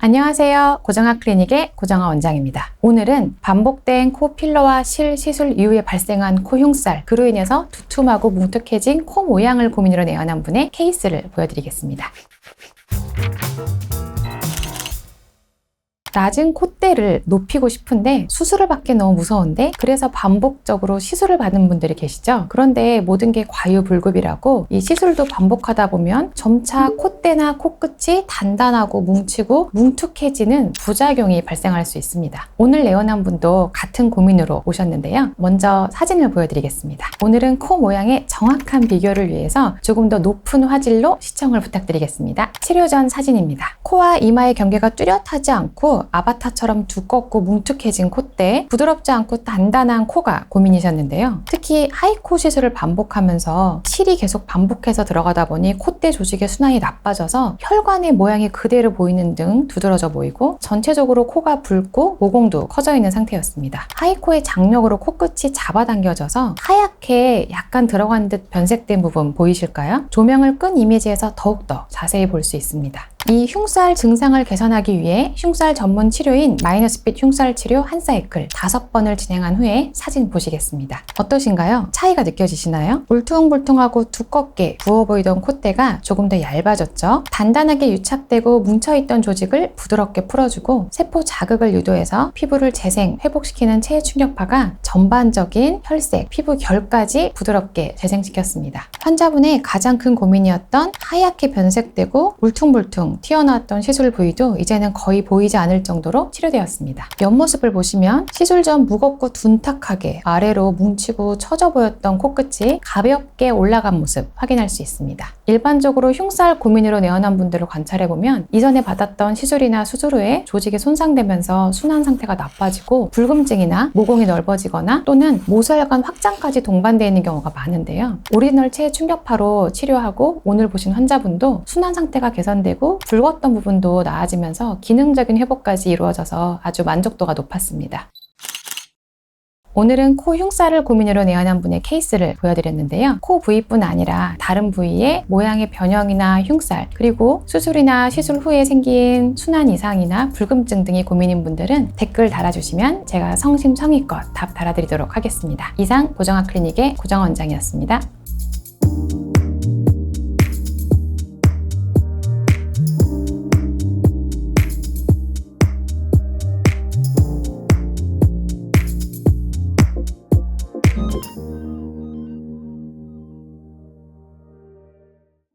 안녕하세요. 고정아 클리닉의 고정아 원장입니다. 오늘은 반복된 코 필러와 실 시술 이후에 발생한 코 흉살, 그로 인해서 두툼하고 뭉툭해진 코 모양을 고민으로 내어난 분의 케이스를 보여드리겠습니다. 낮은 콧대를 높이고 싶은데 수술을 받기 너무 무서운데, 그래서 반복적으로 시술을 받는 분들이 계시죠. 그런데 모든 게 과유불급이라고 이 시술도 반복하다 보면 점차 콧대나 코끝이 단단하고 뭉치고 뭉툭해지는 부작용이 발생할 수 있습니다. 오늘 내원한 분도 같은 고민으로 오셨는데요. 먼저 사진을 보여드리겠습니다. 오늘은 코 모양의 정확한 비교를 위해서 조금 더 높은 화질로 시청을 부탁드리겠습니다. 치료 전 사진입니다. 코와 이마의 경계가 뚜렷하지 않고 아바타처럼 두껍고 뭉툭해진 콧대, 부드럽지 않고 단단한 코가 고민이셨는데요. 특히 하이코 시술을 반복하면서 실이 계속 반복해서 들어가다 보니 콧대 조직의 순환이 나빠져서 혈관의 모양이 그대로 보이는 등 두드러져 보이고, 전체적으로 코가 붉고 모공도 커져 있는 상태였습니다. 하이코의 장력으로 코끝이 잡아당겨져서 하얗게 약간 들어간 듯 변색된 부분 보이실까요? 조명을 끈 이미지에서 더욱더 자세히 볼 수 있습니다. 이 흉살 증상을 개선하기 위해 흉살 전문 치료인 마이너스핏 흉살 치료 한 사이클 5번을 진행한 후에 사진 보시겠습니다. 어떠신가요? 차이가 느껴지시나요? 울퉁불퉁하고 두껍게 부어 보이던 콧대가 조금 더 얇아졌죠? 단단하게 유착되고 뭉쳐있던 조직을 부드럽게 풀어주고 세포 자극을 유도해서 피부를 재생, 회복시키는 체충격파가 전반적인 혈색, 피부 결까지 부드럽게 재생시켰습니다. 환자분의 가장 큰 고민이었던 하얗게 변색되고 울퉁불퉁 튀어나왔던 시술 부위도 이제는 거의 보이지 않을 정도로 치료되었습니다. 옆모습을 보시면 시술 전 무겁고 둔탁하게 아래로 뭉치고 처져 보였던 코끝이 가볍게 올라간 모습 확인할 수 있습니다. 일반적으로 흉살 고민으로 내어난 분들을 관찰해보면 이전에 받았던 시술이나 수술 후에 조직이 손상되면서 순환 상태가 나빠지고 불금증이나 모공이 넓어지거나 또는 모세혈관 확장까지 동반되어 있는 경우가 많은데요. 오리지널 체충격파로 치료하고 오늘 보신 환자분도 순환 상태가 개선되고 붉었던 부분도 나아지면서 기능적인 회복까지 이루어져서 아주 만족도가 높았습니다. 오늘은 코 흉살을 고민으로 내어난 분의 케이스를 보여드렸는데요. 코 부위뿐 아니라 다른 부위의 모양의 변형이나 흉살, 그리고 수술이나 시술 후에 생긴 순환 이상이나 불금증 등이 고민인 분들은 댓글 달아주시면 제가 성심성의껏 답 달아드리도록 하겠습니다. 이상 고정아 클리닉의 고정아 원장이었습니다.